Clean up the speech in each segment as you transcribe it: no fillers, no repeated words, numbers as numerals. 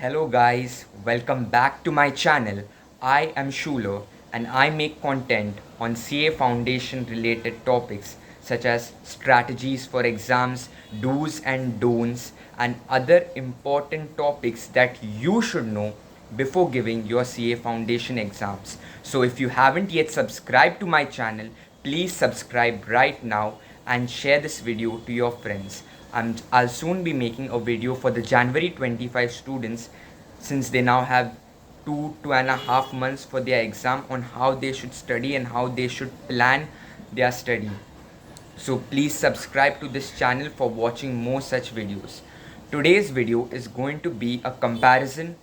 Hello guys, welcome back to my channel. I am Shulo and I make content on CA Foundation related topics such as strategies for exams, do's and don'ts, and other important topics that you should know before giving your CA Foundation exams. So if you haven't yet subscribed to my channel, please subscribe right now and share this video to your friends. I'll soon be making a video for the January 25 students, since they now have 2.5 months for their exam, on how they should study and how they should plan their study. So please subscribe to this channel for watching more such videos. Today's video is going to be a comparison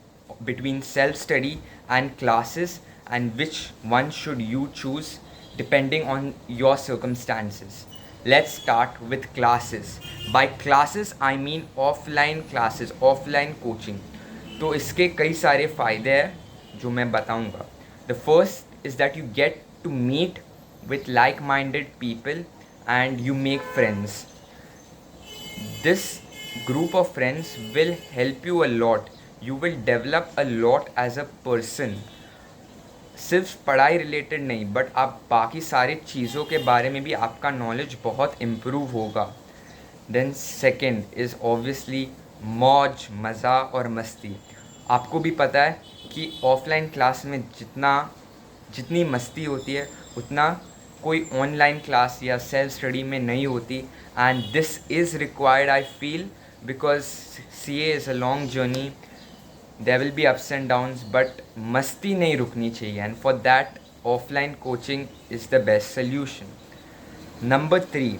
between self-study and classes, and which one should you choose depending on your circumstances. Let's start with classes. By classes I mean offline classes, offline coaching. तो इसके कई सारे फ़ायदे हैं जो मैं बताऊंगा. The first is that you get to meet with like-minded people and you make friends. This group of friends will help you a lot. You will develop a lot as a person. सिर्फ पढ़ाई related नहीं, but आप बाकी सारी चीज़ों के बारे में भी आपका नॉलेज बहुत इम्प्रूव होगा. देन सेकेंड इज़ ऑब्वियसली मौज मज़ा और मस्ती. आपको भी पता है कि ऑफलाइन क्लास में जितनी मस्ती होती है उतना कोई ऑनलाइन क्लास या सेल्फ स्टडी में नहीं होती. And this is required I feel, because CA is a long journey. There will be ups and downs, but मस्ती नहीं रुकनी चाहिए, and for that offline coaching is the best solution. Number 3,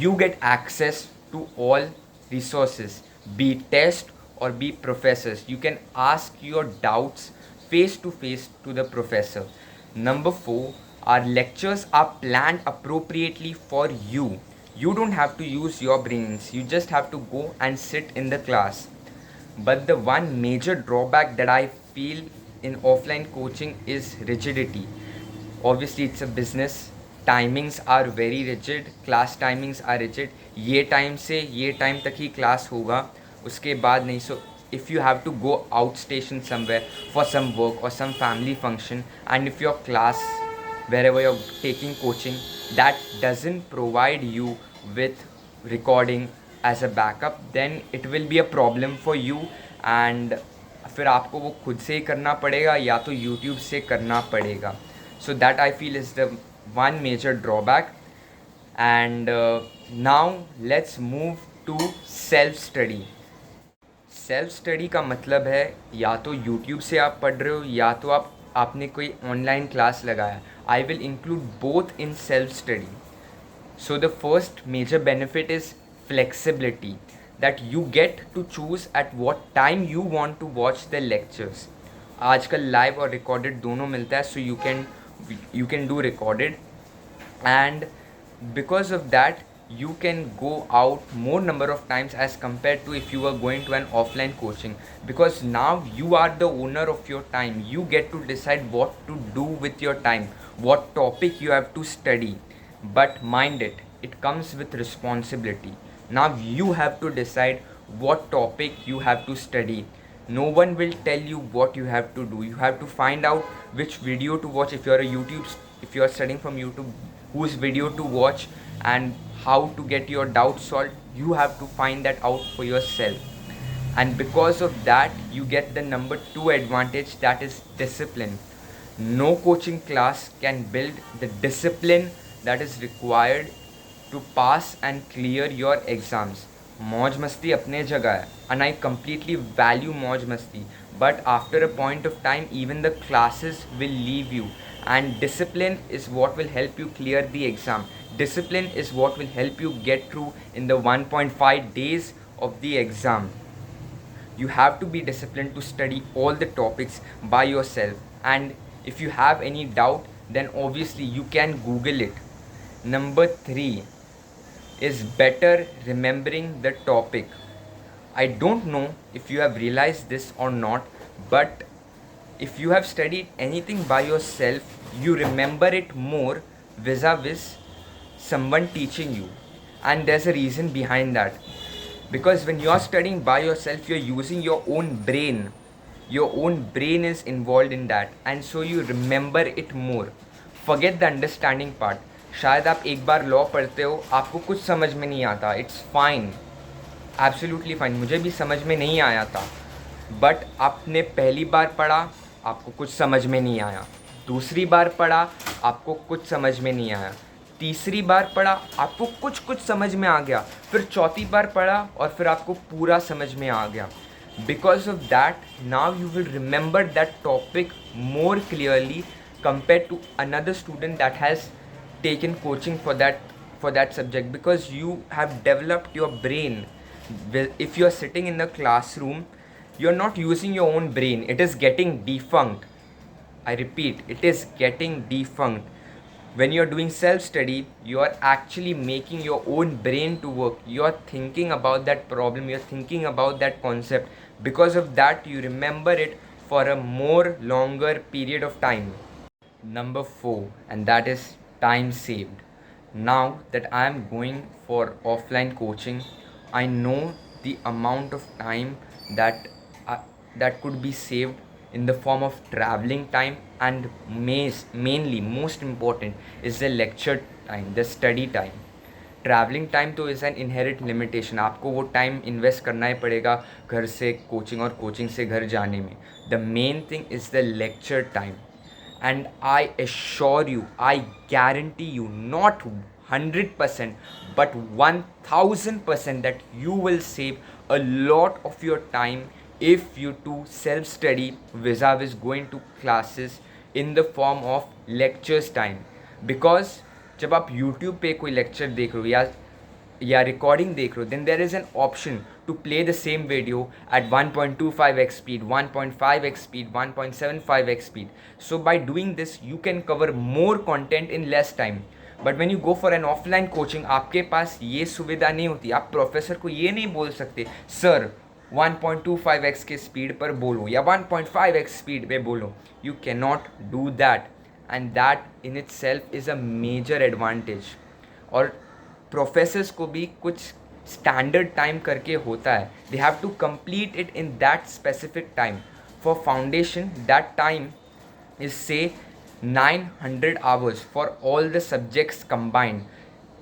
you get access to all resources, be test or be professors. You can ask your doubts face to face to the professor. Number 4, our lectures are planned appropriately for you. You don't have to use your brains, you just have to go and sit in the class. But the one major drawback that I feel in offline coaching is rigidity. Obviously it's a business. Timings are very rigid, class timings are rigid. ये time से ये time तक ही class होगा, उसके बाद नहीं. So if you have to go outstation somewhere for some work और some family function, and if your class wherever you're taking coaching, that doesn't provide you with recording as a backup, then it will be a problem for you. and फिर आपको वो खुद से ही करना पड़ेगा या तो YouTube से करना पड़ेगा. So that I feel is the one major drawback. And now let's move to self study. Self study का मतलब है या तो यूट्यूब से आप पढ़ रहे हो या तो आपने कोई ऑनलाइन क्लास लगाया. I will include both in self study. So the first major benefit is flexibility, that you get to choose at what time you want to watch the lectures. आजकल लाइव और recorded दोनों मिलता है, सो you can do recorded, and because of that you can go out more number of times as compared to if you were going to an offline coaching, because now you are the owner of your time. You get to decide what to do with your time, what topic you have to study. But mind it, it comes with responsibility. Now you have to decide what topic you have to study. No one will tell you what you have to do. You have to find out which video to watch. If you are studying from YouTube, whose video to watch and how to get your doubts solved, you have to find that out for yourself. And because of that you get the number 2 advantage, that is discipline. No coaching class can build the discipline that is required to pass and clear your exams. मौज मस्ती अपने जगह है, and I completely value मौज मस्ती, but after a point of time even the classes will leave you, and discipline is what will help you clear the exam. Discipline is what will help you get through in the 1.5 days of the exam. You have to be disciplined to study all the topics by yourself, and if you have any doubt then obviously you can Google it. Number 3 is better remembering the topic. I don't know if you have realized this or not, but if you have studied anything by yourself, you remember it more vis-a-vis someone teaching you. And there's a reason behind that. Because when you're studying by yourself, you're using your own brain. Your own brain is involved in that, and so you remember it more. Forget the understanding part. शायद आप एक बार law पढ़ते हो, आपको कुछ समझ में नहीं आता. It's fine, absolutely fine. मुझे भी समझ में नहीं आया था, बट आपने पहली बार पढ़ा, आपको कुछ समझ में नहीं आया. दूसरी बार पढ़ा, आपको कुछ समझ में नहीं आया. तीसरी बार पढ़ा, आपको कुछ कुछ समझ में आ गया. फिर चौथी बार पढ़ा और फिर आपको पूरा समझ में आ गया. Because of that, now you will remember that topic more clearly compared to another student that has taken coaching for that subject, because you have developed your brain. If you are sitting in the classroom, you are not using your own brain. It is getting defunct. I repeat, it is getting defunct. When you are doing self study, you are actually making your own brain to work. You are thinking about that problem, you are thinking about that concept. Because of that, you remember it for a more longer period of time. Number 4, and that is time saved. Now that I am going for offline coaching, I know the amount of time that that could be saved in the form of traveling time, and mainly most important is the lecture time, the study time. Travelling time तो is an inherit limitation. आपको वो time invest करना ही पड़ेगा घर से coaching और coaching से घर जाने में. The main thing is the lecture time. And I assure you, I guarantee you, not 100% but 1000% that you will save a lot of your time if you do self study vis-a-vis going to classes in the form of lectures time. Because जब आप YouTube पे कोई lecture देख रहे हो या recording देख रहे हो, then there is an option to play the same video at 1.25x speed, 1.5x speed, 1.75x speed. So by doing this, you can cover more content in less time. But when you go for an offline coaching, आपके पास ये सुविधा नहीं होती. आप professor को ये नहीं बोल सकते, सर 1.25x के स्पीड पर बोलो या 1.5x स्पीड पे बोलो. You cannot do that, and that in itself is a major advantage. और प्रोफेसर्स को भी कुछ स्टैंडर्ड टाइम करके होता है. They have to complete it in that specific time. For foundation, that time is से 900 hours for all the subjects combined.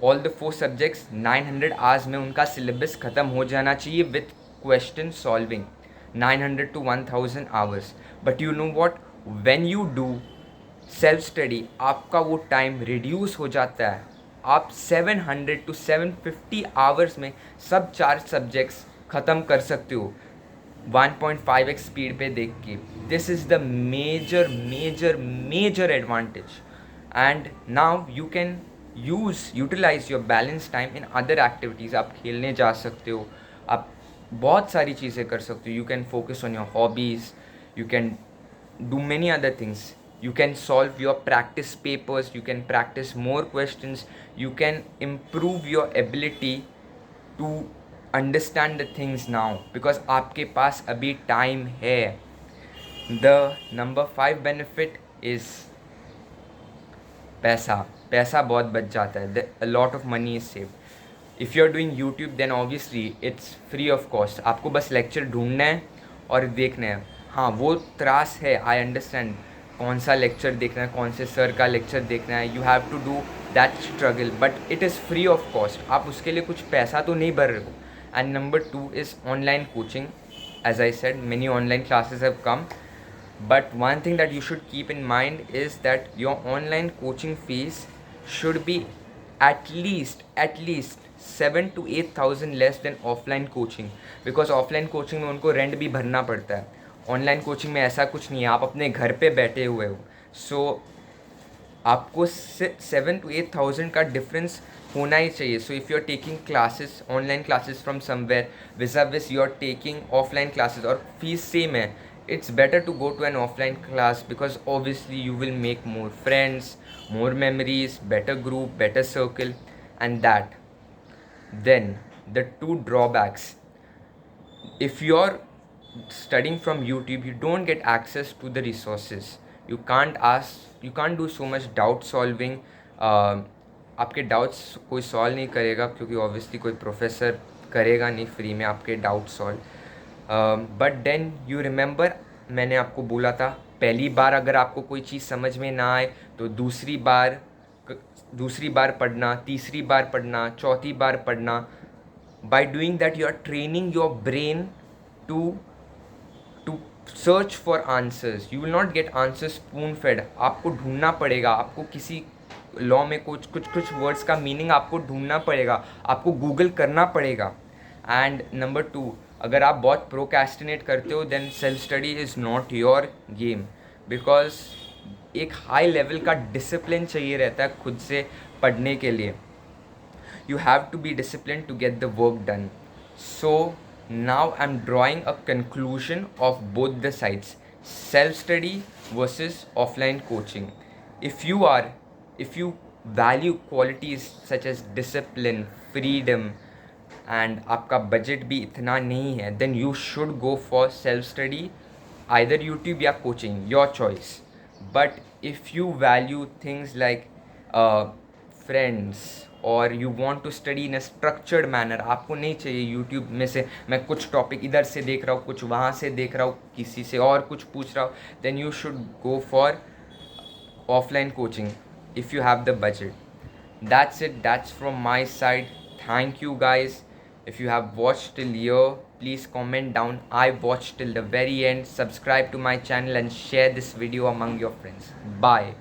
All the 4 subjects 900 hours में उनका सिलेबस ख़त्म हो जाना चाहिए with question solving. 900 to 1000 hours. But you know what, when you do self study, आपका वो time reduce हो जाता है. आप 700 to 750 आवर्स में सब 4 सब्जेक्ट्स ख़त्म कर सकते हो 1.5x स्पीड पे देख के. This is the major major major advantage. And now you can utilize your balance time in other activities. आप खेलने जा सकते हो, आप बहुत सारी चीज़ें कर सकते हो. You can focus on your hobbies, you can do many other things. You can solve your practice papers, you can practice more questions, you can improve your ability to understand the things now because आपके पास अभी time है. The number 5 benefit is पैसा बहुत बच जाता है. A lot of money is saved. If you are doing YouTube, then obviously it's free of cost. आपको बस लेक्चर ढूंढना है और देखना है. हाँ, वो त्रास है, आई अंडरस्टैंड. कौन सा लेक्चर देखना है, कौन से सर का लेक्चर देखना है, you have to do that struggle, but it is free of cost. आप उसके लिए कुछ पैसा तो नहीं भर रहे हो. And number 2 is online coaching. As I said, many online classes have come, but one thing that you should keep in mind is that your online coaching fees should be at least 7 to 8,000 less than offline coaching. Because offline coaching में उनको rent भी भरना पड़ता है. Online coaching में ऐसा कुछ नहीं है, आप अपने घर पे बैठे हुए हो. सो आपको 7 to 8,000 का डिफरेंस होना ही चाहिए. So if you are taking classes, online classes from somewhere which you are taking offline classes और फीस सेम है, it's better to go to an offline class because obviously you will make more friends, more memories, better group, better circle, and that. Then the 2 drawbacks: if you're studying from YouTube, you don't get access to the resources. You can't do so much doubt solving. आपके doubts कोई solve नहीं करेगा क्योंकि obviously कोई professor करेगा नहीं free में आपके doubt solve. But then you remember, मैंने आपको बोला था पहली बार अगर आपको कोई चीज़ समझ में ना आए तो दूसरी बार पढ़ना, तीसरी बार पढ़ना, चौथी बार पढ़ना. By doing that you are training your brain to search for answers. You will not get answers spoon fed. आपको ढूंढना पड़ेगा. आपको किसी लॉ में कुछ वर्ड्स का मीनिंग आपको ढूंढना पड़ेगा, आपको गूगल करना पड़ेगा. एंड नंबर 2, अगर आप बहुत प्रोक्रेस्टिनेट करते हो then self study is not your game. Because एक हाई लेवल का डिसिप्लिन चाहिए रहता है खुद से पढ़ने के लिए. You have to be disciplined to get the work done. So now I'm drawing a conclusion of both the sides, self study versus offline coaching. If you value qualities such as discipline, freedom, and आपका budget भी इतना नहीं है, then you should go for self study, either YouTube या coaching, your choice. But if you value things like friends और you want to study in a structured manner, आपको नहीं चाहिए यूट्यूब में से मैं कुछ टॉपिक इधर से देख रहा हूँ, कुछ वहाँ से देख रहा हूँ, किसी से और कुछ पूछ रहा हूँ, then you should go for offline coaching if you have the budget. That's it. That's from my side. Thank you guys. If you have watched till here, please comment down I watched till the very end. Subscribe to my channel and share this video among your friends. Bye.